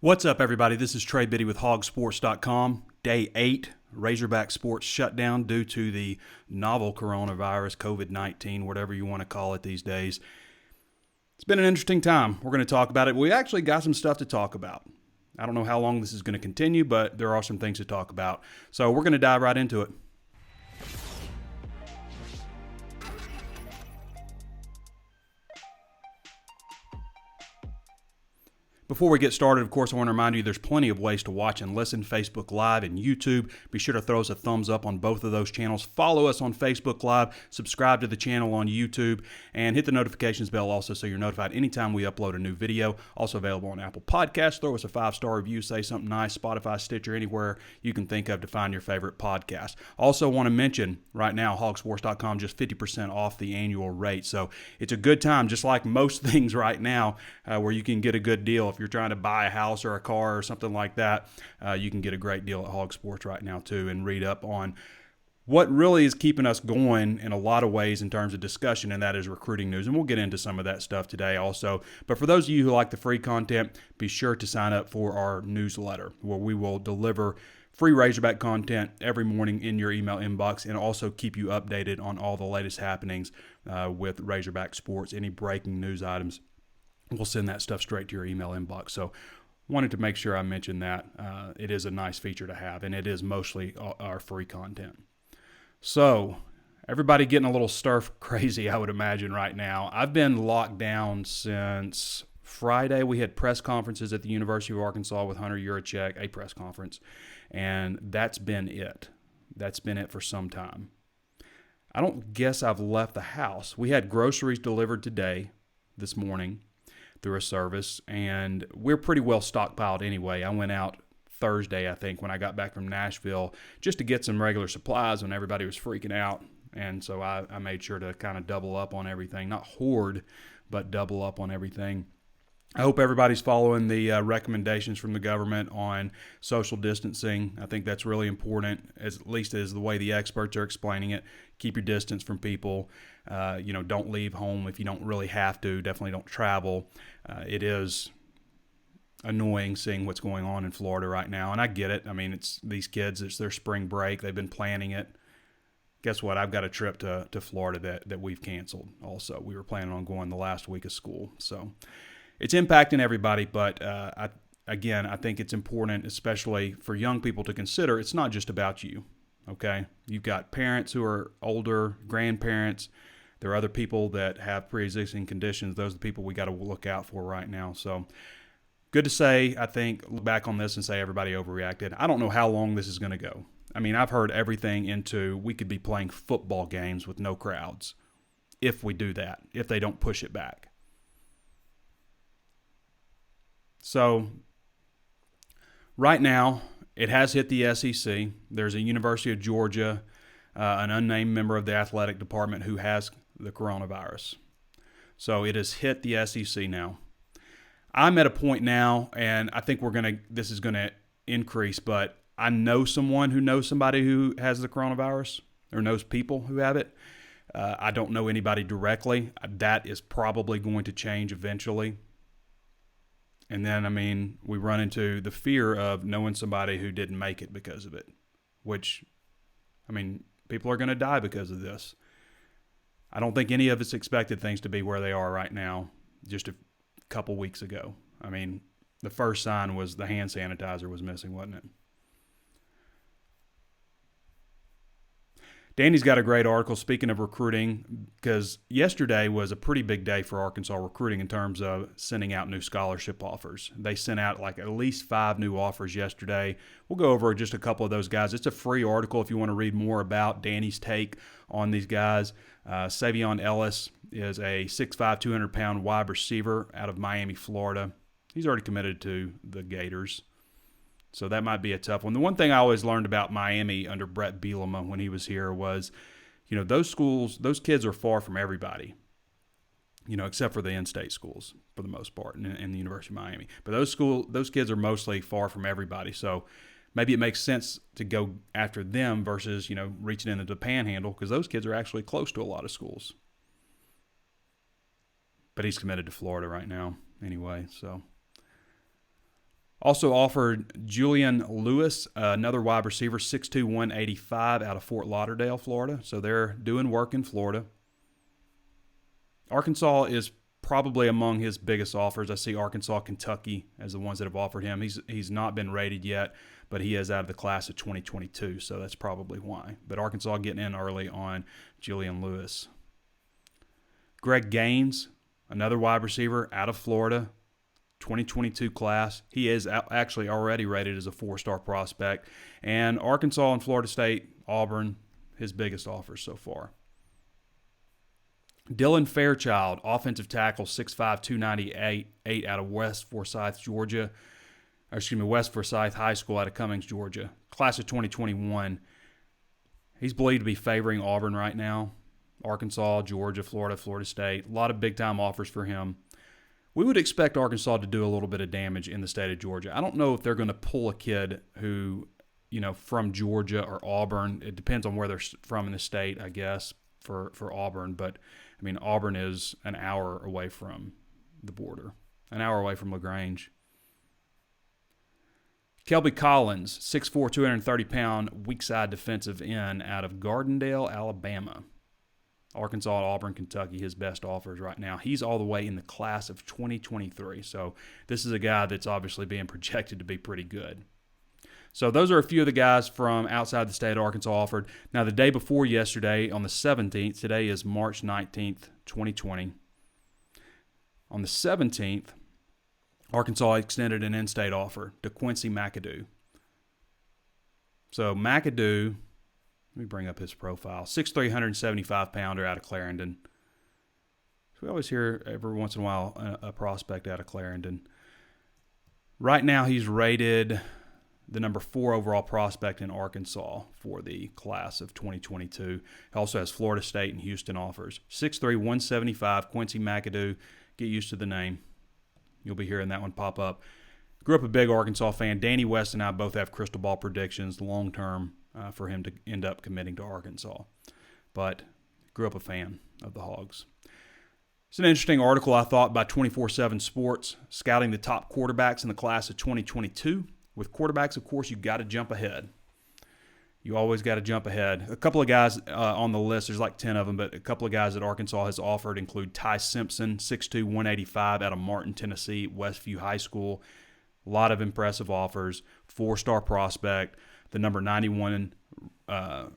What's up, everybody? This is Trey Biddy with HawgSports.com. Day 8, Razorback sports shutdown due to the novel coronavirus, COVID-19, whatever you want to call it these days. It's been an interesting time. We're going to talk about it. We actually got some stuff to talk about. I don't know how long this is going to continue, but there are some things to talk about. So we're going to dive right into it. Before we get started, of course, I want to remind you there's plenty of ways to watch and listen, Facebook Live and YouTube. Be sure to throw us a thumbs up on both of those channels. Follow us on Facebook Live, subscribe to the channel on YouTube, and hit the notifications bell also so you're notified anytime we upload a new video. Also available on Apple Podcasts. Throw us a 5-star review, say something nice, Spotify, Stitcher, anywhere you can think of to find your favorite podcast. Also want to mention right now, HawgSports.com, just 50% off the annual rate. So it's a good time, just like most things right now, where you can get a good deal. If you're trying to buy a house or a car or something like that, you can get a great deal at Hog Sports right now too, and read up on what really is keeping us going in a lot of ways in terms of discussion, and that is recruiting news. And we'll get into some of that stuff today also. But for those of you who like the free content, be sure to sign up for our newsletter, where we will deliver free Razorback content every morning in your email inbox, and also keep you updated on all the latest happenings with Razorback sports, any breaking news items. We'll send that stuff straight to your email inbox. So wanted to make sure I mentioned that. It is a nice feature to have, and it is mostly our free content. So everybody getting a little stir crazy, I would imagine, right now. I've been locked down since Friday. We had press conferences at the University of Arkansas with Hunter Yurachek, a press conference, and that's been it. That's been it for some time. I don't guess I've left the house. We had groceries delivered today, this morning, through a service, and we're pretty well stockpiled anyway. I went out Thursday, I think, when I got back from Nashville, just to get some regular supplies when everybody was freaking out, and so I made sure to kind of double up on everything. Not hoard, but double up on everything. I hope everybody's following the recommendations from the government on social distancing. I think that's really important, at least as the way the experts are explaining it. Keep your distance from people. Don't leave home if you don't really have to. Definitely don't travel. It is annoying seeing what's going on in Florida right now, and I get it. I mean, it's these kids. It's their spring break. They've been planning it. Guess what? I've got a trip to Florida that we've canceled also. We were planning on going the last week of school, so it's impacting everybody, but I think it's important, especially for young people, to consider it's not just about you, okay? You've got parents who are older, grandparents. There are other people that have pre-existing conditions. Those are the people we got to look out for right now. So good to say, I think, look back on this and say everybody overreacted. I don't know how long this is going to go. I mean, I've heard everything into we could be playing football games with no crowds if we do that, if they don't push it back. So right now, it has hit the SEC. There's a University of Georgia, an unnamed member of the athletic department who has the coronavirus. So it has hit the SEC now. I'm at a point now, and I think this is going to increase, but I know someone who knows somebody who has the coronavirus or knows people who have it. I don't know anybody directly. That is probably going to change eventually. And then, we run into the fear of knowing somebody who didn't make it because of it, which, people are going to die because of this. I don't think any of us expected things to be where they are right now just a couple weeks ago. The first sign was the hand sanitizer was missing, wasn't it? Danny's got a great article, speaking of recruiting, because yesterday was a pretty big day for Arkansas recruiting in terms of sending out new scholarship offers. They sent out at least 5 new offers yesterday. We'll go over just a couple of those guys. It's a free article if you want to read more about Danny's take on these guys. Savion Ellis is a 6'5", 200-pound wide receiver out of Miami, Florida. He's already committed to the Gators. So that might be a tough one. The one thing I always learned about Miami under Brett Bielema when he was here was, those kids are far from everybody, except for the in-state schools for the most part in the University of Miami. But those kids are mostly far from everybody. So maybe it makes sense to go after them versus, reaching into the panhandle, because those kids are actually close to a lot of schools. But he's committed to Florida right now anyway, so Also offered Julian Lewis, another wide receiver, 6'2", 185, out of Fort Lauderdale, Florida. So they're doing work in Florida. Arkansas is probably among his biggest offers. I see Arkansas, Kentucky as the ones that have offered him. He's not been rated yet, but he is out of the class of 2022, so that's probably why. But Arkansas getting in early on Julian Lewis. Greg Gaines, another wide receiver out of Florida, 2022 class. He is actually already rated as a 4-star prospect. And Arkansas and Florida State, Auburn, his biggest offers so far. Dylan Fairchild, offensive tackle, 6'5", 298, out of West Forsyth High School out of Cummings, Georgia. Class of 2021. He's believed to be favoring Auburn right now. Arkansas, Georgia, Florida, Florida State. A lot of big-time offers for him. We would expect Arkansas to do a little bit of damage in the state of Georgia. I don't know if they're going to pull a kid who, from Georgia or Auburn. It depends on where they're from in the state, I guess, for Auburn. But, Auburn is an hour away from the border, an hour away from LaGrange. Kelby Collins, 6'4", 230-pound, weak-side defensive end out of Gardendale, Alabama. Arkansas, Auburn, Kentucky, his best offers right now. He's all the way in the class of 2023. So this is a guy that's obviously being projected to be pretty good. So those are a few of the guys from outside the state of Arkansas offered. Now, the day before yesterday, on the 17th, today is March 19th, 2020. On the 17th, Arkansas extended an in-state offer to Quincy McAdoo. So McAdoo, let me bring up his profile. 6'3", 175-pounder out of Clarendon. So we always hear every once in a while a prospect out of Clarendon. Right now he's rated the number 4 overall prospect in Arkansas for the class of 2022. He also has Florida State and Houston offers. 6'3", 175, Quincy McAdoo. Get used to the name. You'll be hearing that one pop up. Grew up a big Arkansas fan. Danny West and I both have crystal ball predictions long-term for him to end up committing to Arkansas. But grew up a fan of the Hogs. It's an interesting article, I thought, by 24/7 Sports, scouting the top quarterbacks in the class of 2022. With quarterbacks, of course, you got to jump ahead. You always got to jump ahead. A couple of guys on the list, there's like 10 of them, but a couple of guys that Arkansas has offered include Ty Simpson, 6'2", 185, out of Martin, Tennessee, Westview High School. A lot of impressive offers. 4-star prospect, the number 91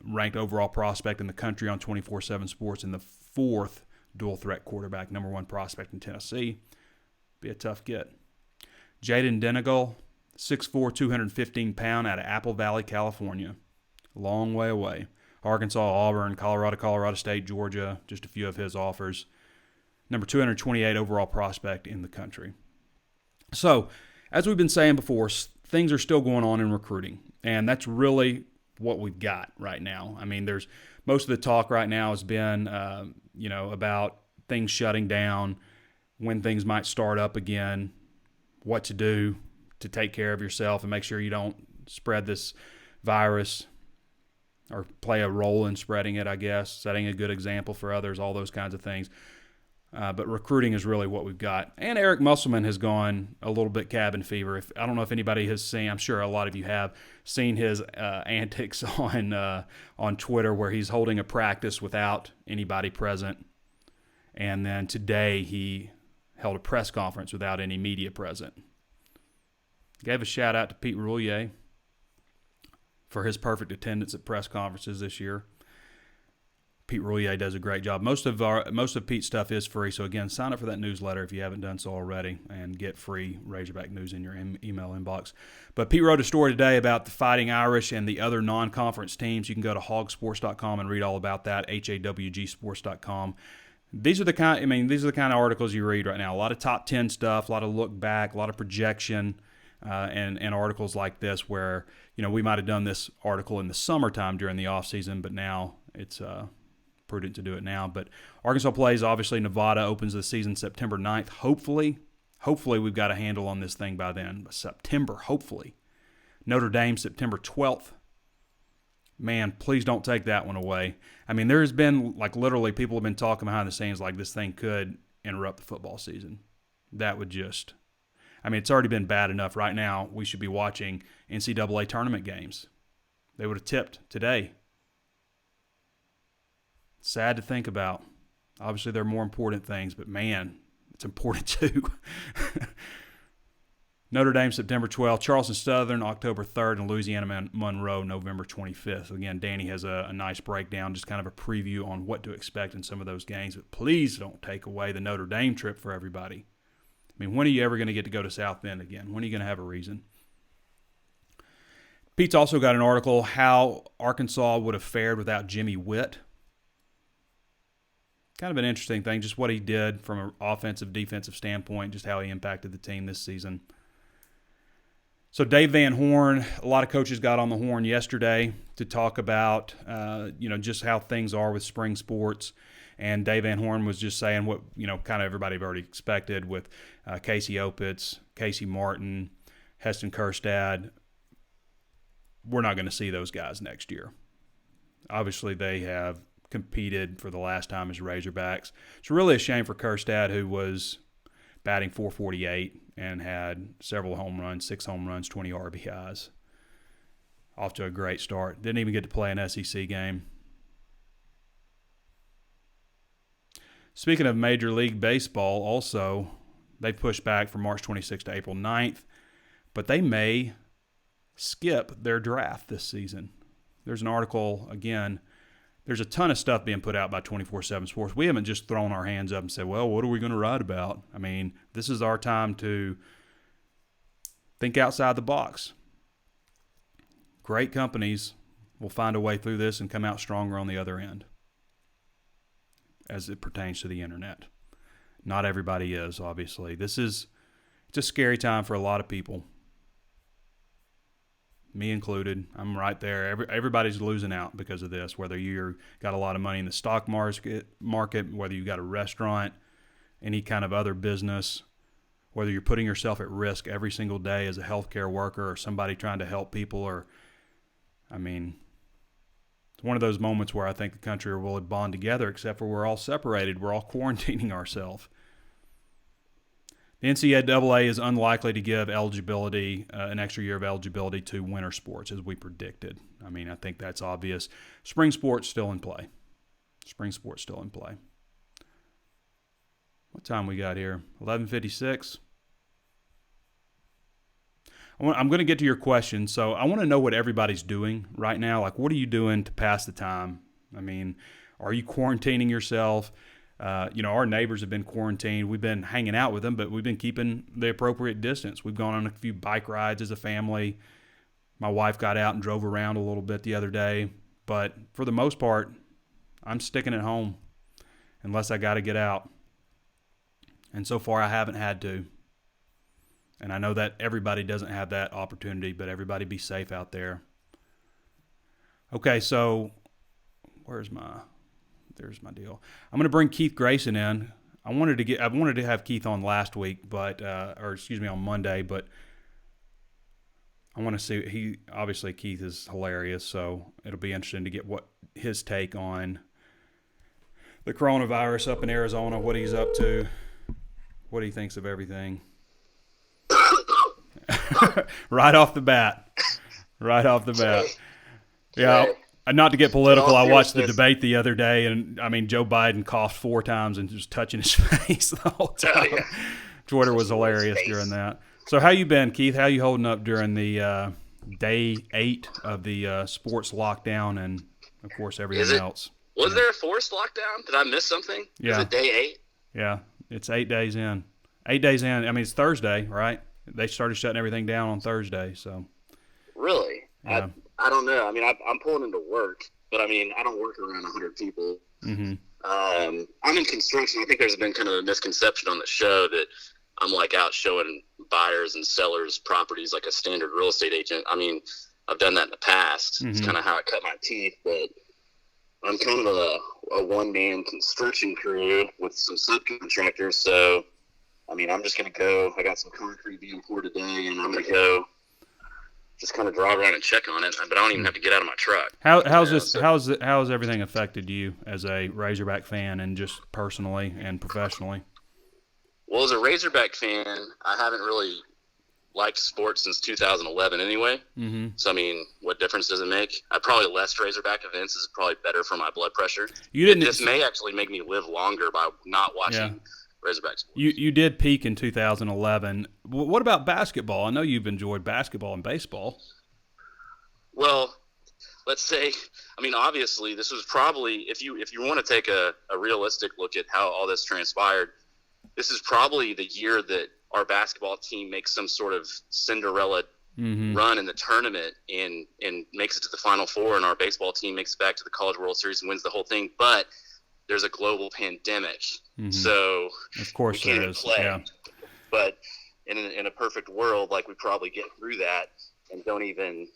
ranked overall prospect in the country on 24/7 Sports, and the 4th dual-threat quarterback, number 1 prospect in Tennessee. Be a tough get. Jaden Denegal, 6'4", 215-pound, out of Apple Valley, California. Long way away. Arkansas, Auburn, Colorado State, Georgia, just a few of his offers. Number 228 overall prospect in the country. So, as we've been saying before, things are still going on in recruiting, and that's really what we've got right now. There's most of the talk right now has been, about things shutting down, when things might start up again, what to do to take care of yourself and make sure you don't spread this virus or play a role in spreading it, I guess, setting a good example for others, all those kinds of things. But recruiting is really what we've got. And Eric Musselman has gone a little bit cabin fever. I don't know if anybody has seen, I'm sure a lot of you have, seen his antics on Twitter where he's holding a practice without anybody present. And then today he held a press conference without any media present. Gave a shout out to Pete Roulier for his perfect attendance at press conferences this year. Pete Roulier does a great job. Most of Pete's stuff is free, so again, sign up for that newsletter if you haven't done so already and get free Razorback news in your email inbox. But Pete wrote a story today about the Fighting Irish and the other non-conference teams. You can go to HawgSports.com and read all about that. HAWGsports.com. These are the kind of articles you read right now. A lot of top 10 stuff, a lot of look back, a lot of projection. And articles like this where, we might have done this article in the summertime during the off season, but now it's prudent to do it now. But Arkansas plays, obviously, Nevada opens the season September 9th. Hopefully we've got a handle on this thing by then. September, hopefully. Notre Dame, September 12th. Man, please don't take that one away. There's been, literally people have been talking behind the scenes like this thing could interrupt the football season. That would just... I mean, it's already been bad enough. Right now, we should be watching NCAA tournament games. They would have tipped today. Sad to think about. Obviously, there are more important things, but man, it's important too. Notre Dame, September 12th. Charleston Southern, October 3rd. And Louisiana Monroe, November 25th. Again, Danny has a nice breakdown, just kind of a preview on what to expect in some of those games. But please don't take away the Notre Dame trip for everybody. I mean, when are you ever going to get to go to South Bend again? When are you going to have a reason? Pete's also got an article, how Arkansas would have fared without Jimmy Witt. Kind of an interesting thing, just what he did from an offensive, defensive standpoint, just how he impacted the team this season. So Dave Van Horn, a lot of coaches got on the horn yesterday to talk about, just how things are with spring sports. And Dave Van Horn was just saying what, kind of everybody already expected with Casey Opitz, Casey Martin, Heston Kjerstad. We're not going to see those guys next year. Obviously, they have competed for the last time as Razorbacks. It's really a shame for Kjerstad, who was batting .448 and had several home runs, 6 home runs, 20 RBIs. Off to a great start. Didn't even get to play an SEC game. Speaking of Major League Baseball, also, they pushed back from March 26th to April 9th, but they may skip their draft this season. There's an article, again, there's a ton of stuff being put out by 24/7 Sports. We haven't just thrown our hands up and said, well, what are we going to write about? I mean, this is our time to think outside the box. Great companies will find a way through this and come out stronger on the other end as it pertains to the internet. Not everybody is, obviously. It's a scary time for a lot of people. Me included. I'm right there. Everybody's losing out because of this, whether you've got a lot of money in the stock market, whether you've got a restaurant, any kind of other business, whether you're putting yourself at risk every single day as a healthcare worker or somebody trying to help people. It's one of those moments where I think the country will bond together, except for we're all separated. We're all quarantining ourselves. The NCAA is unlikely to give eligibility, an extra year of eligibility to winter sports, as we predicted. I think that's obvious. Spring sports still in play. What time we got here? 11:56. I'm going to get to your question. So I want to know what everybody's doing right now. Like, what are you doing to pass the time? Are you quarantining yourself? Our neighbors have been quarantined. We've been hanging out with them, but we've been keeping the appropriate distance. We've gone on a few bike rides as a family. My wife got out and drove around a little bit the other day. But for the most part, I'm sticking at home unless I got to get out. And so far, I haven't had to. And I know that everybody doesn't have that opportunity, but everybody be safe out there. Okay, so there's my deal. I'm going to bring Keith Grayson in. I wanted to have Keith on last week, on Monday, but I want to see. Keith is hilarious, so it'll be interesting to get what his take on the coronavirus up in Arizona, what he's up to, what he thinks of everything. Right off the bat. Yeah. Not to get political, I watched the debate the other day, and Joe Biden coughed 4 times and just touching his face the whole time. Oh, yeah. Twitter was hilarious during that. So how you been, Keith? How you holding up during the day 8 of the sports lockdown and, of course, everything else? Was there a forced lockdown? Did I miss something? Yeah. Is it day 8? Yeah, it's 8 days in. 8 days in. It's Thursday, right? They started shutting everything down on Thursday. So. Really? Yeah. I don't know. I'm pulling into work, but I don't work around 100 people. Mm-hmm. I'm in construction. I think there's been kind of a misconception on the show that I'm like out showing buyers and sellers properties like a standard real estate agent. I've done that in the past. Mm-hmm. It's kind of how I cut my teeth, but I'm kind of a one-man construction crew with some subcontractors. So, I'm just going to go. I got some concrete being poured today, and I'm going to go just kind of drive around and check on it, but I don't even have to get out of my truck. How's everything affected you as a Razorback fan and just personally and professionally? Well, as a Razorback fan, I haven't really liked sports since 2011 anyway. Mm-hmm. So, I mean, what difference does it make? Probably less Razorback events is probably better for my blood pressure. This may actually make me live longer by not watching Razorback sports. You did peak in 2011. What about basketball? I know you've enjoyed basketball and baseball. Well, let's say, I mean, obviously, this was probably, if you want to take a realistic look at how all this transpired, this is probably the year that our basketball team makes some sort of Cinderella run in the tournament and makes it to the Final Four, and our baseball team makes it back to the College World Series and wins the whole thing. But there's a global pandemic, so of course we can't there even is. play. Yeah. But in a perfect world, like, we probably get through that and don't even,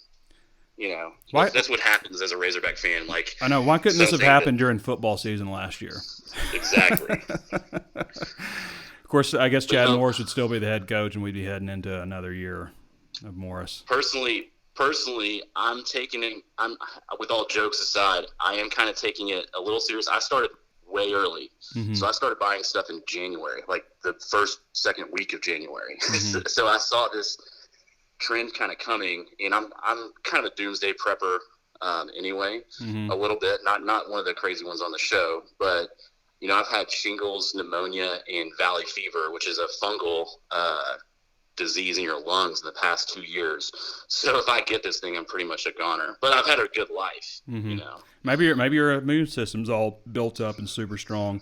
that's what happens as a Razorback fan. Like, I know. Why couldn't this have happened during football season last year? Exactly. Of course, I guess Chad Morris would still be the head coach, and we'd be heading into another year of Morris. Personally, I'm with all jokes aside, I am kind of taking it a little serious. I started way early. So I started buying stuff in January, like the second week of January. So I saw this trend kind of coming, and I'm kind of a doomsday prepper anyway, a little bit, not one of the crazy ones on the show, but I've had shingles, pneumonia, and valley fever, which is a fungal disease in your lungs in the past 2 years. So if I get this thing, I'm pretty much a goner. But I've had a good life, Maybe your immune system's all built up and super strong.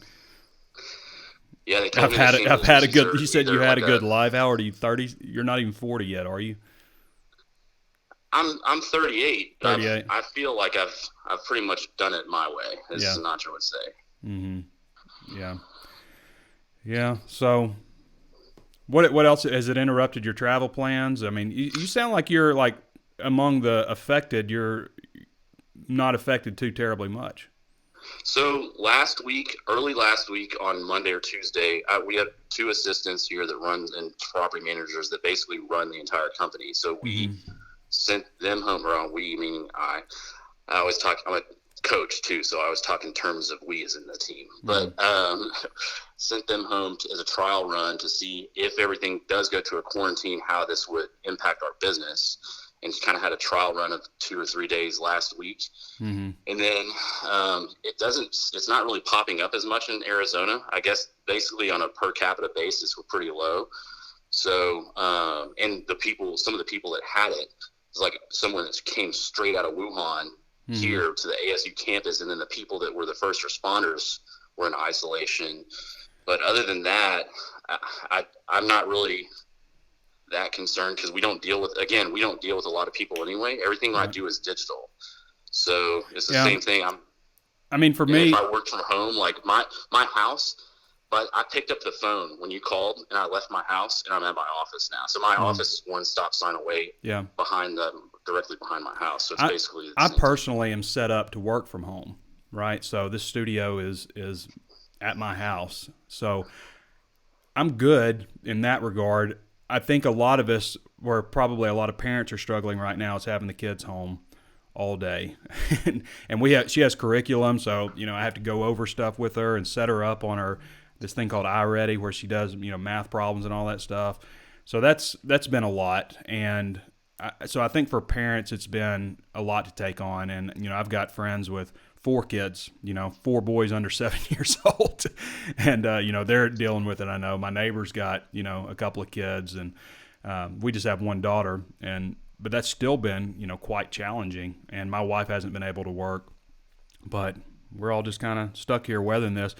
Yeah, they told me I've had a good. You said you had a good life. How old are you? 30? You're not even 40 yet, are you? I'm 38. 38. I feel like I've pretty much done it my way, as Sinatra would say. Yeah. So, what else has it interrupted your travel plans? I mean, you sound like you're like among the affected. You're not affected too terribly much. So early last week on Monday or Tuesday, we had 2 assistants here that run, and property managers that basically run the entire company. So we sent them home, or we meaning I always talk. I'm a coach too, so I always talk in terms of we as in the team. But sent them home as a trial run to see if everything does go to a quarantine, how this would impact our business. And kind of had a trial run of 2 or 3 days last week. And then it's not really popping up as much in Arizona. I guess basically on a per capita basis, we're pretty low. So, and some of the people that had it was like someone that came straight out of Wuhan here to the ASU campus. And then the people that were the first responders were in isolation. But other than that, I'm not really that concerned, because we don't deal with a lot of people anyway. Everything I do is digital, so it's the same thing. For me, if I worked from home, like my house, but I picked up the phone when you called, and I left my house, and I'm at my office now. So my office is one stop sign away, directly behind my house. So it's basically I personally am set up to work from home, right? So this studio is at my house, so I'm good in that regard. I think a lot of us, where probably a lot of parents are struggling right now, is having the kids home all day. And she has curriculum, so I have to go over stuff with her and set her up on this thing called iReady, where she does math problems and all that stuff. So that's been a lot, and so I think for parents it's been a lot to take on. And I've got friends with 4 kids, 4 boys under 7 years old, and they're dealing with it. I know my neighbor's got a couple of kids, and we just have one daughter, but that's still been quite challenging. And my wife hasn't been able to work, but we're all just kind of stuck here weathering this.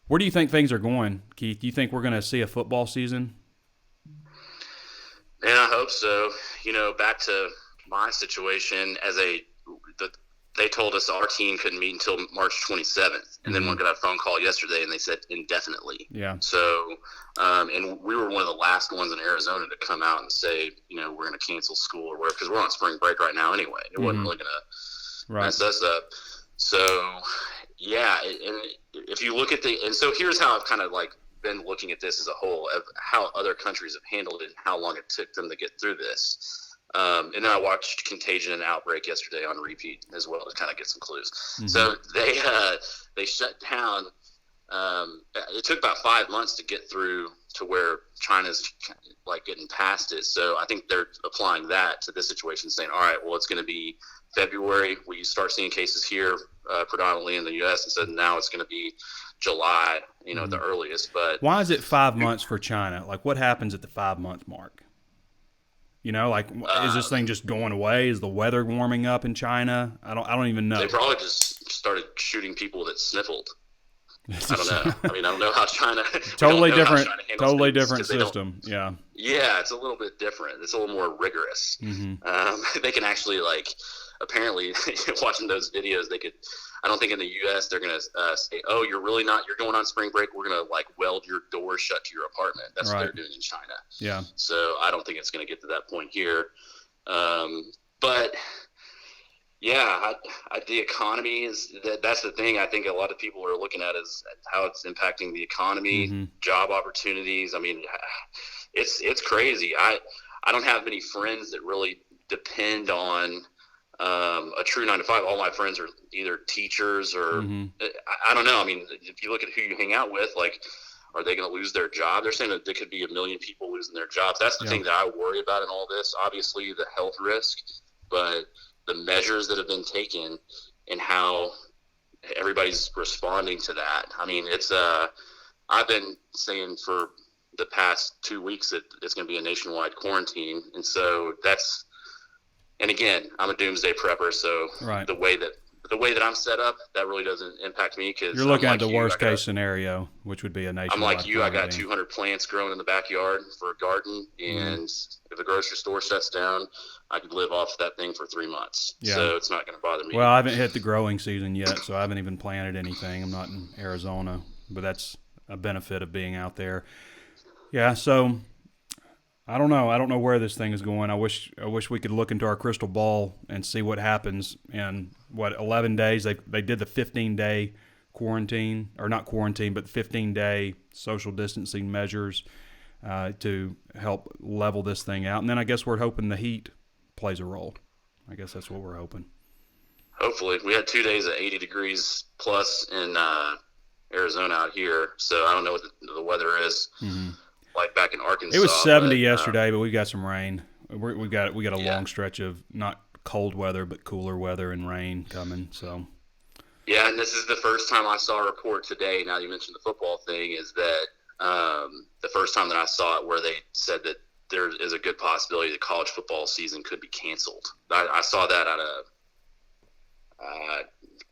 Where do you think things are going, Keith? Do you think we're going to see a football season? Man, I hope so. Back to my situation they told us our team couldn't meet until March 27th. And then we got a phone call yesterday, and they said indefinitely. Yeah. So, and we were one of the last ones in Arizona to come out and say, we're going to cancel school or whatever, because we're on spring break right now anyway. It wasn't really going to mess us up. So, yeah. And if you look at and so here's how I've kind of like been looking at this as a whole, of how other countries have handled it and how long it took them to get through this. And then I watched Contagion and Outbreak yesterday on repeat as well to kind of get some clues. So they shut down. It took about 5 months to get through to where China's like getting past it. So I think they're applying that to this situation, saying, all right, well, it's going to be February where you start seeing cases here, predominantly in the U.S. And so now it's going to be July, at the earliest. But why is it 5 months for China? Like, what happens at the 5-month mark? Is this thing just going away? Is the weather warming up in China? I don't even know. They probably just started shooting people that sniffled. I don't know. I mean, I don't know how China. Totally different system. Yeah. Yeah, it's a little bit different. It's a little more rigorous. They can actually apparently watching those videos, they could. I don't think in the U.S. they're gonna say, "Oh, you're going on spring break. We're gonna weld your door shut to your apartment." That's what they're doing in China. Yeah. So I don't think it's gonna get to that point here. But yeah, the economy that's the thing. I think a lot of people are looking at is how it's impacting the economy, job opportunities. I mean, it's crazy. I don't have many friends that really depend on a true 9-to-5. All my friends are either teachers or I don't know. I mean, if you look at who you hang out with, are they going to lose their job? They're saying that there could be 1 million people losing their jobs. That's the thing that I worry about in all this. Obviously, the health risk, but the measures that have been taken and how everybody's responding to that. I mean, it's I've been saying for the past 2 weeks that it's going to be a nationwide quarantine, and so that's. And again, I'm a doomsday prepper, so the way that I'm set up, that really doesn't impact me because you're looking at the worst case scenario, which would be a nationwide. I'm like you. quarantine. I got 200 plants growing in the backyard for a garden, and if the grocery store shuts down, I could live off that thing for 3 months. Yeah. So it's not going to bother me. Well, I haven't hit the growing season yet, so I haven't even planted anything. I'm not in Arizona, but that's a benefit of being out there. Yeah, so I don't know. I don't know where this thing is going. I wish we could look into our crystal ball and see what happens in 11 days. They did the 15-day quarantine, or not quarantine, but 15-day social distancing measures to help level this thing out. And then I guess we're hoping the heat plays a role. I guess that's what we're hoping. Hopefully. We had 2 days at 80 degrees plus in Arizona out here, so I don't know what the weather is. Like back in Arkansas. It was 70 yesterday, but we got some rain. We got a long stretch of not cold weather, but cooler weather and rain coming. So. Yeah, and this is the first time I saw a report today. Now you mentioned the football thing, is that the first time that I saw it where they said that there is a good possibility that college football season could be canceled. I saw that out of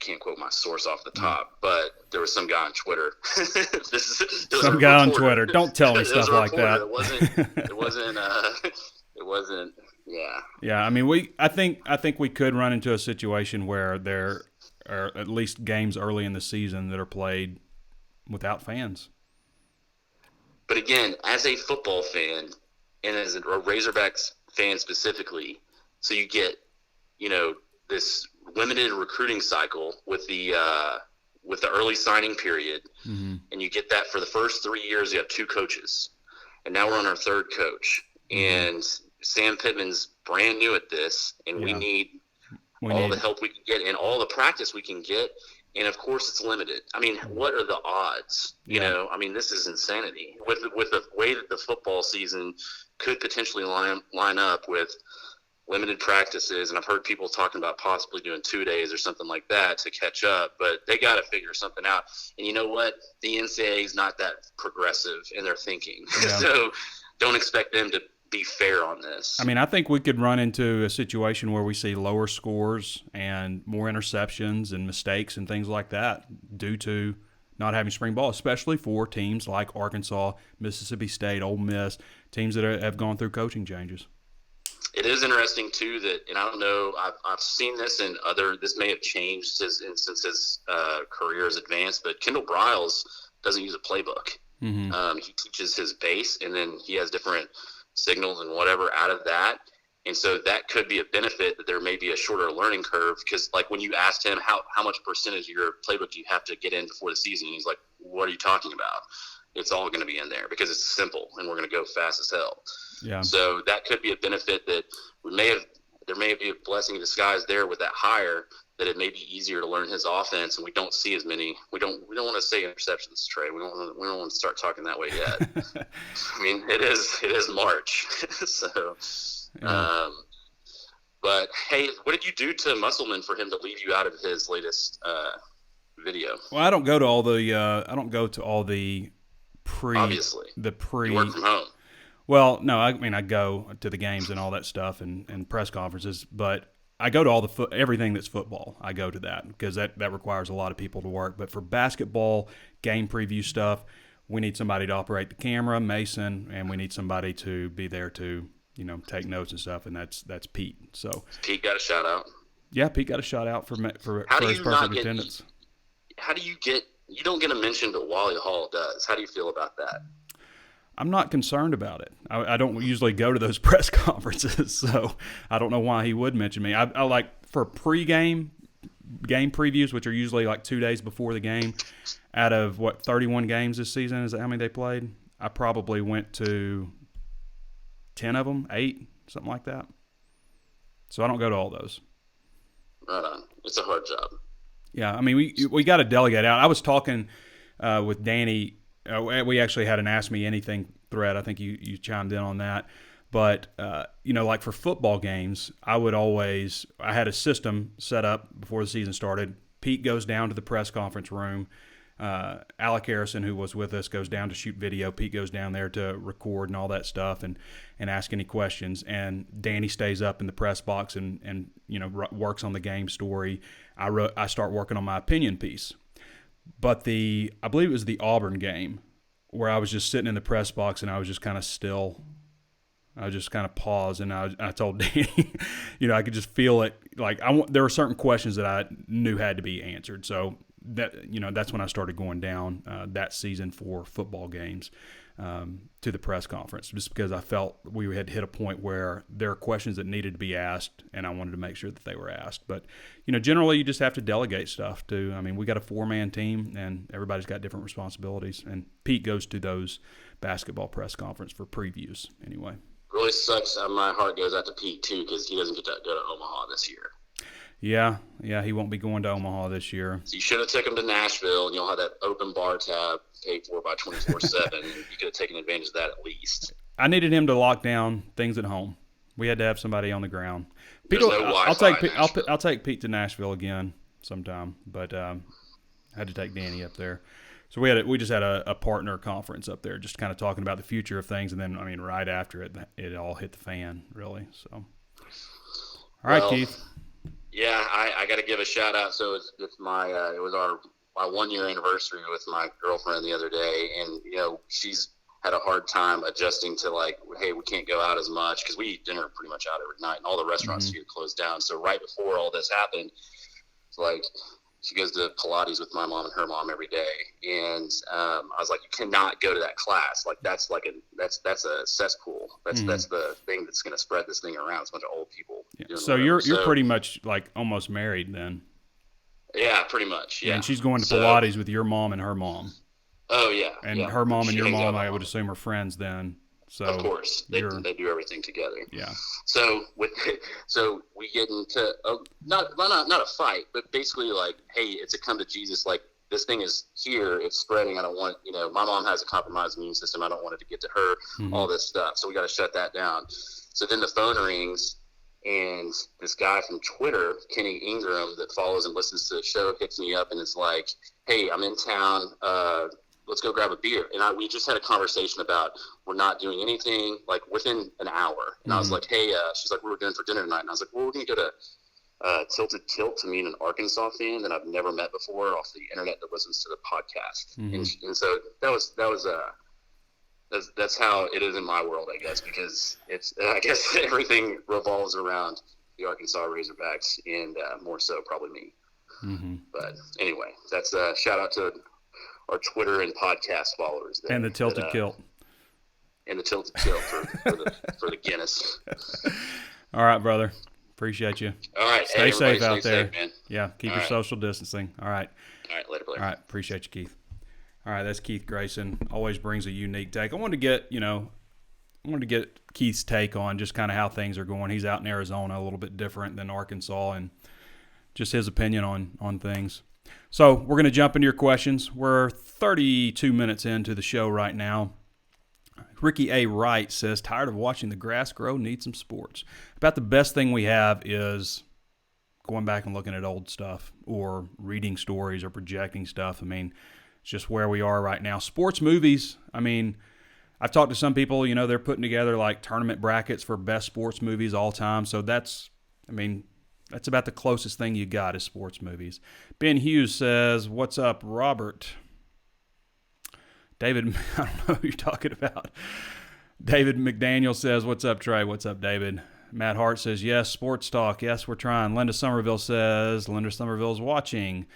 can't quote my source off the top, but there was some guy on Twitter. Some guy on Twitter. Don't tell me stuff like that. It wasn't. Yeah. Yeah. I mean, I think we could run into a situation where there are at least games early in the season that are played without fans. But again, as a football fan and as a Razorbacks fan specifically, so you get, this limited recruiting cycle with the early signing period, and you get that for the first 3 years. You have 2 coaches, and now we're on our 3rd coach, and Sam Pittman's brand new at this, and we need all the help we can get and all the practice we can get, and of course it's limited. I mean, what are the odds? You know, I mean, this is insanity with the way that the football season could potentially line up with limited practices, and I've heard people talking about possibly doing 2 days or something like that to catch up, but they got to figure something out. And you know what? The NCAA is not that progressive in their thinking. Yeah. So don't expect them to be fair on this. I mean, I think we could run into a situation where we see lower scores and more interceptions and mistakes and things like that due to not having spring ball, especially for teams like Arkansas, Mississippi State, Ole Miss, teams that have gone through coaching changes. It is interesting, too, that, and I don't know, I've seen this in this may have changed since his career has advanced, but Kendall Briles doesn't use a playbook. He teaches his base, and then he has different signals and whatever out of that. And so that could be a benefit, that there may be a shorter learning curve, because, like, when you asked him how much percentage of your playbook do you have to get in before the season, he's like, what are you talking about? It's all going to be in there because it's simple, and we're going to go fast as hell. Yeah. So that could be a benefit that there may be a blessing in disguise there with that hire, that it may be easier to learn his offense, and we don't see as many. We don't want to say interceptions, Trey. We don't want to start talking that way yet. I mean, it is March, so. Yeah. But hey, what did you do to Musselman for him to leave you out of his latest video? Well, I don't go to all the Obviously, you work from home. Well, no, I mean I go to the games and all that stuff and press conferences, but I go to all everything that's football. I go to that because that requires a lot of people to work. But for basketball game preview stuff, we need somebody to operate the camera, Mason, and we need somebody to be there to take notes and stuff, and that's Pete. So Pete got a shout out. Yeah, Pete got a shout out for his perfect attendance. How do you don't get a mention that Wally Hall does? How do you feel about that? I'm not concerned about it. I don't usually go to those press conferences, so I don't know why he would mention me. I like for game previews, which are usually like 2 days before the game. Out of 31 games this season, is that how many they played? I probably went to 10 of them, 8, something like that. So I don't go to all those. Right on. It's a hard job. Yeah, I mean we got to delegate out. I was talking with Danny. We actually had an Ask Me Anything thread. I think you chimed in on that. But, like for football games, I had a system set up before the season started. Pete goes down to the press conference room. Alec Harrison, who was with us, goes down to shoot video. Pete goes down there to record and all that stuff and ask any questions. And Danny stays up in the press box and works on the game story. I start working on my opinion piece. But I believe it was the Auburn game where I was just sitting in the press box and I was just kind of still. I was just kind of paused and I told Danny, I could just feel it. Like there were certain questions that I knew had to be answered. So that's when I started going down that season for football games to the press conference, just because I felt we had hit a point where there are questions that needed to be asked, and I wanted to make sure that they were asked. But generally you just have to delegate stuff too. I mean, we got a 4-man team, and everybody's got different responsibilities. And Pete goes to those basketball press conference for previews anyway. Really sucks. My heart goes out to Pete too because he doesn't get to go to Omaha this year. Yeah, he won't be going to Omaha this year. So you should have taken him to Nashville, and you'll have that open bar tab paid for by 24/7. You could have taken advantage of that at least. I needed him to lock down things at home. We had to have somebody on the ground. I'll take Pete to Nashville again sometime, but I had to take Danny up there. So we just had a partner conference up there, just kind of talking about the future of things, and then right after it all hit the fan, really. So, all right, Keith. Yeah, I got to give a shout out. So it was our 1-year anniversary with my girlfriend the other day, and she's had a hard time adjusting to hey, we can't go out as much because we eat dinner pretty much out every night, and all the restaurants here closed down. So right before all this happened, it's she goes to Pilates with my mom and her mom every day, and I was like, you cannot go to that class. That's that's a cesspool. That's the thing that's going to spread this thing around. It's a bunch of old people. Yeah. So you're pretty much almost married then. Yeah, pretty much. Yeah. And she's going to Pilates with your mom and her mom. Oh yeah. And her mom and your mom, I would assume, are friends then. So of course, they do everything together. Yeah. So we get into not a fight, but basically hey, it's a come to Jesus. This thing is here, it's spreading. I don't want my mom has a compromised immune system. I don't want it to get to her. All this stuff. So we got to shut that down. So then the phone rings, and this guy from Twitter, Kenny Ingram, that follows and listens to the show, hits me up and is like, "Hey, I'm in town. Let's go grab a beer." And we just had a conversation about we're not doing anything within an hour. And I was like, "Hey," she's like, "We were doing for dinner tonight." And I was like, "Well, we're going to go to Tilted Tilt to meet an Arkansas fan that I've never met before off the internet that listens to the podcast." And so that's how it is in my world, I guess, because I guess everything revolves around the Arkansas Razorbacks and more so probably me. But anyway, that's a shout out to our Twitter and podcast followers there, and the Tilted Kilt. And the Tilted Kilt for the Guinness. All right, brother. Appreciate you. All right. Stay safe out there. Safe, man. Yeah, keep your social distancing. All right. All right, later, Blair. All right, appreciate you, Keith. All right, that's Keith Grayson. Always brings a unique take. I wanted to get Keith's take on just kind of how things are going. He's out in Arizona, a little bit different than Arkansas, and just his opinion on things. So we're going to jump into your questions. We're 32 minutes into the show right now. Ricky A. Wright says, tired of watching the grass grow, need some sports. About the best thing we have is going back and looking at old stuff or reading stories or projecting stuff. I mean, it's just where we are right now. Sports movies, I mean, I've talked to some people, they're putting together like tournament brackets for best sports movies all time. So that's about the closest thing you got is sports movies. Ben Hughes says, what's up, Robert? David, I don't know who you're talking about. David McDaniel says, what's up, Trey? What's up, David? Matt Hart says, yes, sports talk. Yes, we're trying. Linda Somerville says, Linda Somerville's watching.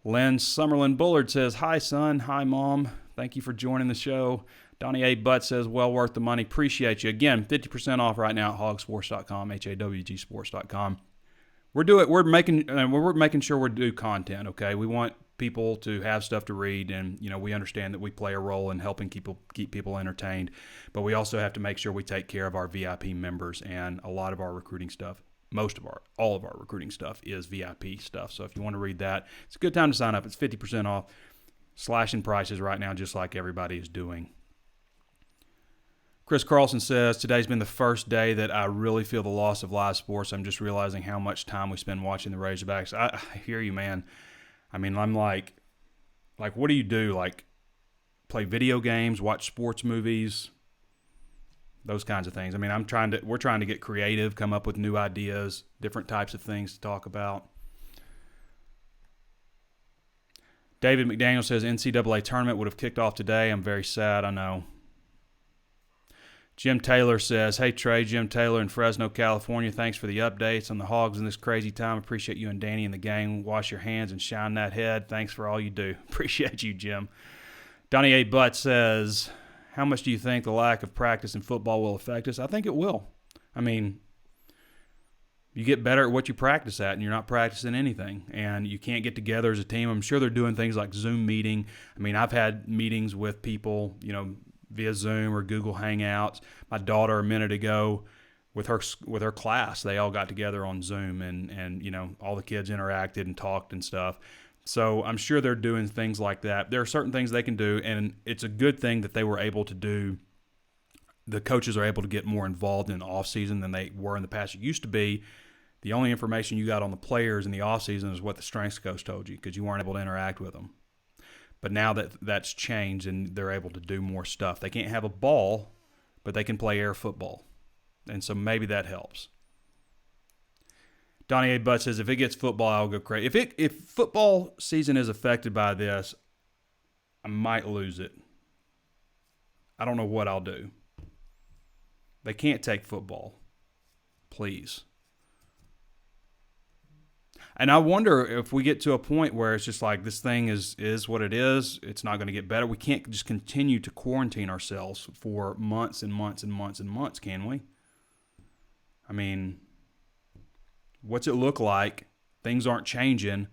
Lynn Summerlin Bullard says, hi, son. Hi, Mom. Thank you for joining the show. Donnie A. Butt says, well worth the money. Appreciate you. Again, 50% off right now at HawgSports.com, HAWGsports.com. We're making sure we do content, okay? We want people to have stuff to read, and we understand that we play a role in helping keep people entertained, but we also have to make sure we take care of our VIP members, and a lot of our recruiting stuff, all of our recruiting stuff is VIP stuff. So if you want to read that, it's a good time to sign up. It's 50% off, slashing prices right now, just like everybody is doing. Chris Carlson says, today's been the first day that I really feel the loss of live sports. I'm just realizing how much time we spend watching the Razorbacks. I hear you, man. I mean, I'm like, what do you do? Like, play video games, watch sports movies, those kinds of things. I mean, we're trying to get creative, come up with new ideas, different types of things to talk about. David McDaniel says, NCAA tournament would have kicked off today. I'm very sad, I know. Jim Taylor says, hey, Trey, Jim Taylor in Fresno, California. Thanks for the updates on the Hogs in this crazy time. Appreciate you and Danny and the gang. Wash your hands and shine that head. Thanks for all you do. Appreciate you, Jim. Donnie A. Butt says, how much do you think the lack of practice in football will affect us? I think it will. I mean, you get better at what you practice at, and you're not practicing anything, and you can't get together as a team. I'm sure they're doing things like Zoom meeting. I mean, I've had meetings with people, via Zoom or Google Hangouts. My daughter a minute ago with her class, they all got together on Zoom and all the kids interacted and talked and stuff. So I'm sure they're doing things like that. There are certain things they can do, and it's a good thing that they were able to do. The coaches are able to get more involved in the offseason than they were in the past. It used to be the only information you got on the players in the offseason is what the strengths coach told you because you weren't able to interact with them. But now that's changed and they're able to do more stuff. They can't have a ball, but they can play air football. And so maybe that helps. Donnie A. Butt says, if it gets football, I'll go crazy. If football season is affected by this, I might lose it. I don't know what I'll do. They can't take football. Please. And I wonder if we get to a point where it's just like this thing is what it is. It's not going to get better. We can't just continue to quarantine ourselves for months and months and months and months, can we? I mean, what's it look like? Things aren't changing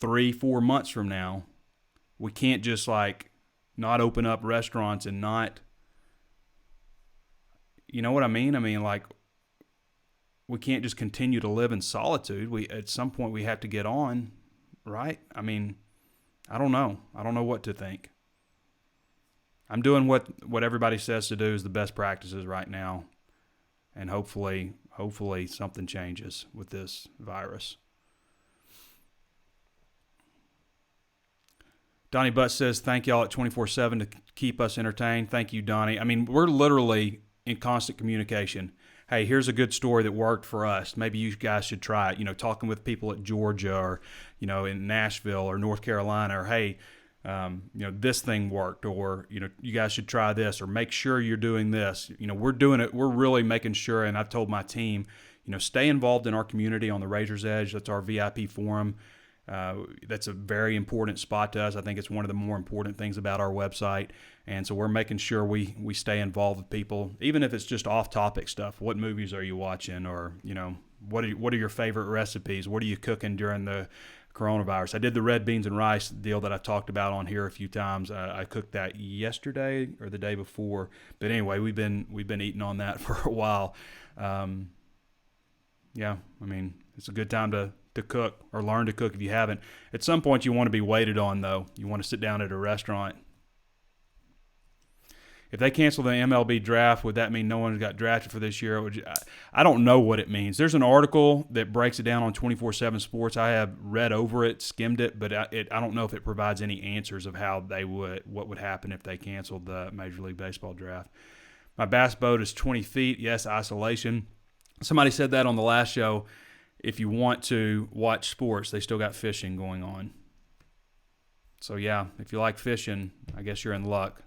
3-4 months from now. We can't just not open up restaurants and not, you know what I mean? I mean, we can't just continue to live in solitude. At some point we have to get on, right? I mean, I don't know. I don't know what to think. I'm doing what everybody says to do is the best practices right now. And hopefully something changes with this virus. Donnie Butt says, thank y'all at 24/7 to keep us entertained. Thank you, Donnie. I mean, we're literally in constant communication. Hey, here's a good story that worked for us. Maybe you guys should try it. Talking with people at Georgia or, in Nashville or North Carolina, or hey, this thing worked, or, you guys should try this, or make sure you're doing this. We're doing it. We're really making sure, and I've told my team, stay involved in our community on the Razor's Edge. That's our VIP forum. That's a very important spot to us. I think it's one of the more important things about our website. And so we're making sure we stay involved with people, even if it's just off-topic stuff. What movies are you watching? Or, what are your favorite recipes? What are you cooking during the coronavirus? I did the red beans and rice deal that I've talked about on here a few times. I cooked that yesterday or the day before. But anyway, we've been eating on that for a while. Yeah, I mean, It's a good time to cook or learn to cook if you haven't. At some point, you want to be waited on, though. You want to sit down at a restaurant. If they cancel the MLB draft, would that mean no one got drafted for this year? I don't know what it means. There's an article that breaks it down on 24/7 Sports. I have read over it, skimmed it, but I don't know if it provides any answers of what would happen if they canceled the Major League Baseball draft. My bass boat is 20 feet. Yes, isolation. Somebody said that on the last show. If you want to watch sports, they still got fishing going on. So, yeah, if you like fishing, I guess you're in luck.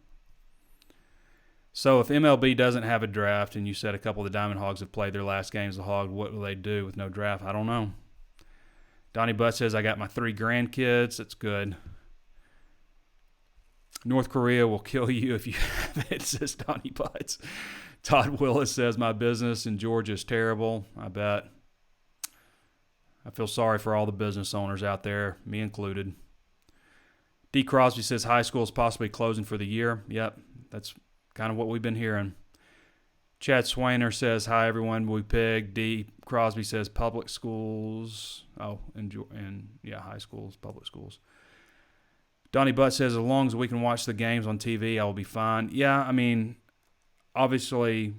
So if MLB doesn't have a draft and you said a couple of the Diamond Hogs have played their last games of the Hog, what will they do with no draft? I don't know. Donnie Butt says, I got my 3 grandkids. That's good. North Korea will kill you if you have it, says Donnie Butts. Todd Willis says, my business in Georgia is terrible. I bet. I feel sorry for all the business owners out there, me included. D. Crosby says high school is possibly closing for the year. Yep, that's kind of what we've been hearing. Chad Swainer says, hi, everyone. We pig. D. Crosby says public schools. Oh, and high schools, public schools. Donnie Butt says, as long as we can watch the games on TV, I will be fine. Yeah, I mean, obviously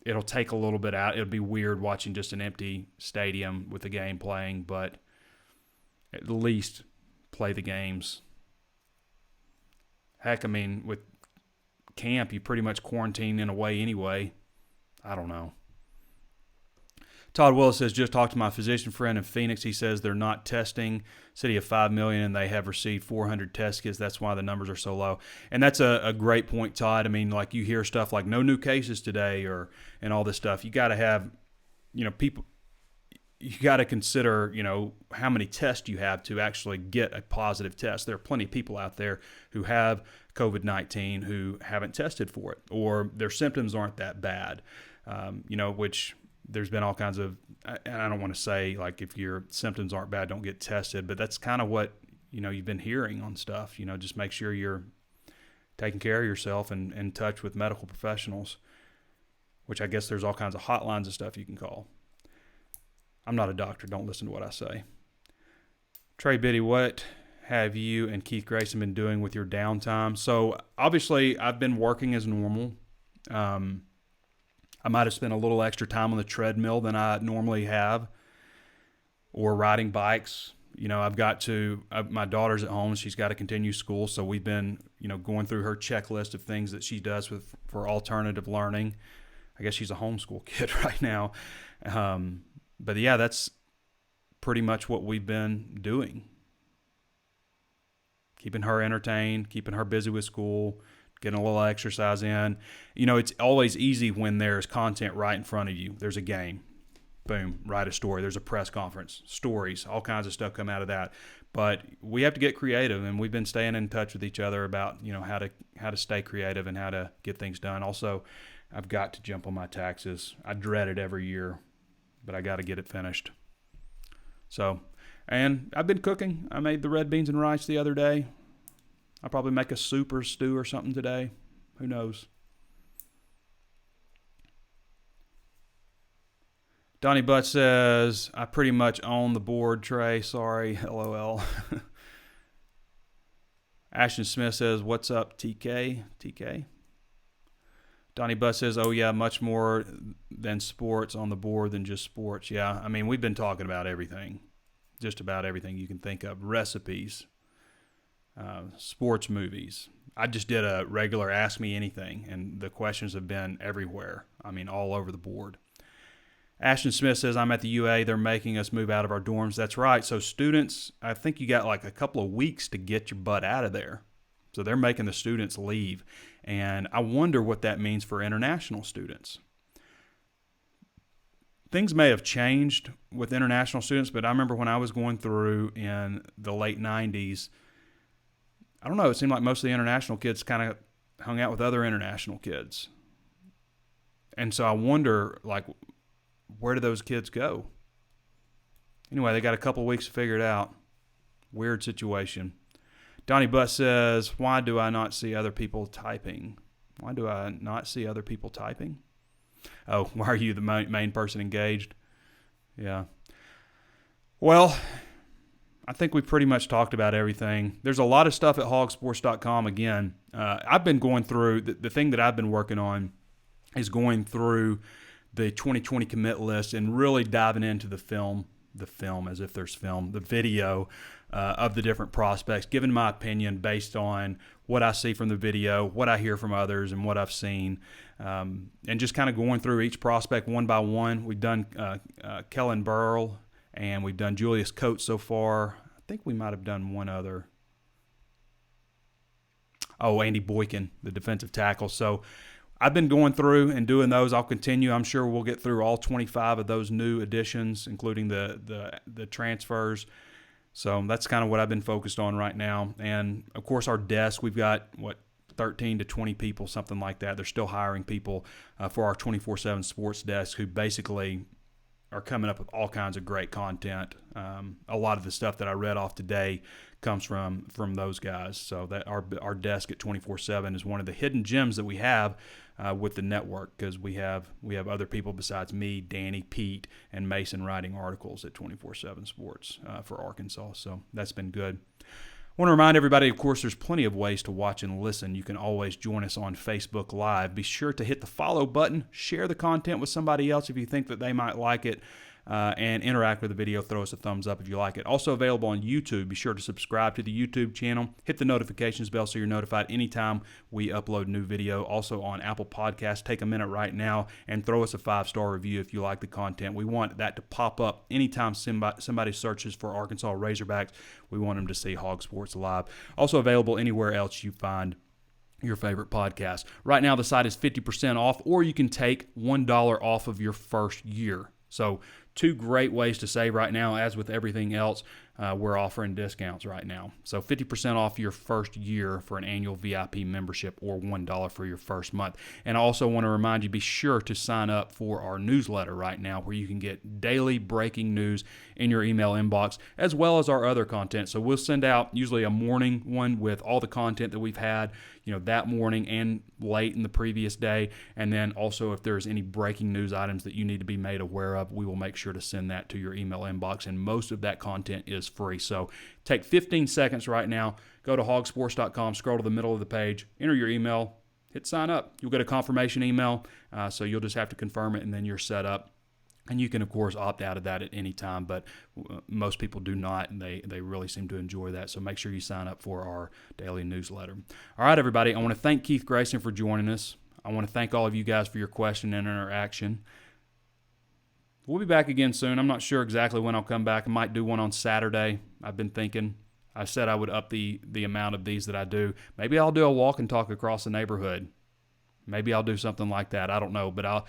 it'll take a little bit out. It'll be weird watching just an empty stadium with the game playing, but at least play the games. Heck, I mean, with camp, you pretty much quarantine in a way anyway. I don't know. Todd Willis says, just talked to my physician friend in Phoenix. He says they're not testing. City of 5 million, and they have received 400 test kits. That's why the numbers are so low. And that's a great point, Todd. I mean, like you hear stuff like no new cases today and all this stuff. You got to have, people. You got to consider, how many tests you have to actually get a positive test. There are plenty of people out there who have COVID-19 who haven't tested for it, or their symptoms aren't that bad, which there's been all kinds of, and I don't want to say like if your symptoms aren't bad, don't get tested, but that's kind of what, you've been hearing on stuff. Just make sure you're taking care of yourself and in touch with medical professionals, which I guess there's all kinds of hotlines and stuff you can call. I'm not a doctor. Don't listen to what I say. Trey Biddy, what have you and Keith Grayson been doing with your downtime? So obviously I've been working as normal. I might have spent a little extra time on the treadmill than I normally have, or riding bikes. I've got to, my daughter's at home. She's got to continue school. So we've been, going through her checklist of things that she does for alternative learning. I guess she's a homeschool kid right now. But yeah, that's pretty much what we've been doing. Keeping her entertained, keeping her busy with school, getting a little exercise in. It's always easy when there's content right in front of you. There's a game. Boom, write a story. There's a press conference, stories, all kinds of stuff come out of that. But we have to get creative, and we've been staying in touch with each other about, how to stay creative and how to get things done. Also, I've got to jump on my taxes. I dread it every year, but I got to get it finished. So, and I've been cooking. I made the red beans and rice the other day. I'll probably make a soup or stew or something today. Who knows? Donnie Butt says, I pretty much own the board, Trey. Sorry, LOL. Ashton Smith says, what's up, TK? TK? Donnie Butt says, oh, yeah, much more than sports on the board than just sports. Yeah, I mean, we've been talking about everything, just about everything you can think of. Recipes, sports movies. I just did a regular Ask Me Anything, and the questions have been everywhere. I mean, all over the board. Ashton Smith says, I'm at the UA. They're making us move out of our dorms. That's right. So students, I think you got like a couple of weeks to get your butt out of there. So they're making the students leave. And I wonder what that means for international students. Things may have changed with international students, but I remember when I was going through in the late 90s, I don't know, it seemed like most of the international kids kind of hung out with other international kids. And so I wonder, like, where do those kids go? Anyway, they got a couple of weeks to figure it out. Weird situation. Donnie Butt says, why do I not see other people typing? Why do I not see other people typing? Oh, why are you the main person engaged? Yeah. Well, I think we pretty much talked about everything. There's a lot of stuff at HawgSports.com. Again, I've been going through, the thing that I've been working on is going through the 2020 commit list and really diving into the film as if there's film, the video of the different prospects, giving my opinion based on what I see from the video, what I hear from others, and what I've seen, and just kind of going through each prospect one by one. We've done Kellen Burrell, and we've done Julius Coates so far. I think we might have done one other. Oh, Andy Boykin, the defensive tackle. So I've been going through and doing those. I'll continue. I'm sure we'll get through all 25 of those new additions, including the transfers. So that's kind of what I've been focused on right now. And, of course, our desk, we've got, 13 to 20 people, something like that. They're still hiring people for our 24/7 sports desk who basically are coming up with all kinds of great content. A lot of the stuff that I read off today comes from those guys. So that our desk at 24/7 is one of the hidden gems that we have with the network, because we have other people besides me, Danny, Pete, and Mason writing articles at 24/7 Sports for Arkansas. So that's been good. I want to remind everybody, of course, there's plenty of ways to watch and listen. You can always join us on Facebook Live. Be sure to hit the follow button, share the content with somebody else if you think that they might like it, and interact with the video. Throw us a thumbs up if you like it. Also available on YouTube. Be sure to subscribe to the YouTube channel. Hit the notifications bell so you're notified anytime we upload new video. Also on Apple Podcasts. Take a minute right now and throw us a 5-star review if you like the content. We want that to pop up anytime somebody searches for Arkansas Razorbacks. We want them to see Hog Sports Live. Also available anywhere else you find your favorite podcast. Right now the site is 50% off, or you can take $1 off of your first year. So 2 great ways to save right now. As with everything else, we're offering discounts right now. So 50% off your first year for an annual VIP membership, or $1 for your first month. And I also want to remind you, be sure to sign up for our newsletter right now, where you can get daily breaking news in your email inbox, as well as our other content. So we'll send out usually a morning one with all the content that we've had, that morning and late in the previous day. And then also, if there's any breaking news items that you need to be made aware of, we will make sure to send that to your email inbox. And most of that content is free. So take 15 seconds right now, go to hogsports.com, scroll to the middle of the page, enter your email, hit sign up. You'll get a confirmation email, so you'll just have to confirm it, and then you're set up. And you can, of course, opt out of that at any time, but most people do not, and they really seem to enjoy that. So make sure you sign up for our daily newsletter. All right, everybody, I want to thank Keith Grayson for joining us. I want to thank all of you guys for your question and interaction. We'll be back again soon. I'm not sure exactly when I'll come back. I might do one on Saturday. I've been thinking. I said I would up the amount of these that I do. Maybe I'll do a walk and talk across the neighborhood. Maybe I'll do something like that. I don't know, but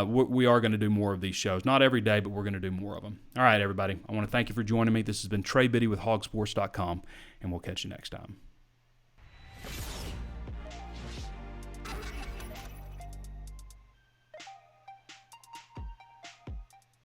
we are going to do more of these shows. Not every day, but we're going to do more of them. All right, everybody. I want to thank you for joining me. This has been Trey Biddy with HawgSports.com, and we'll catch you next time.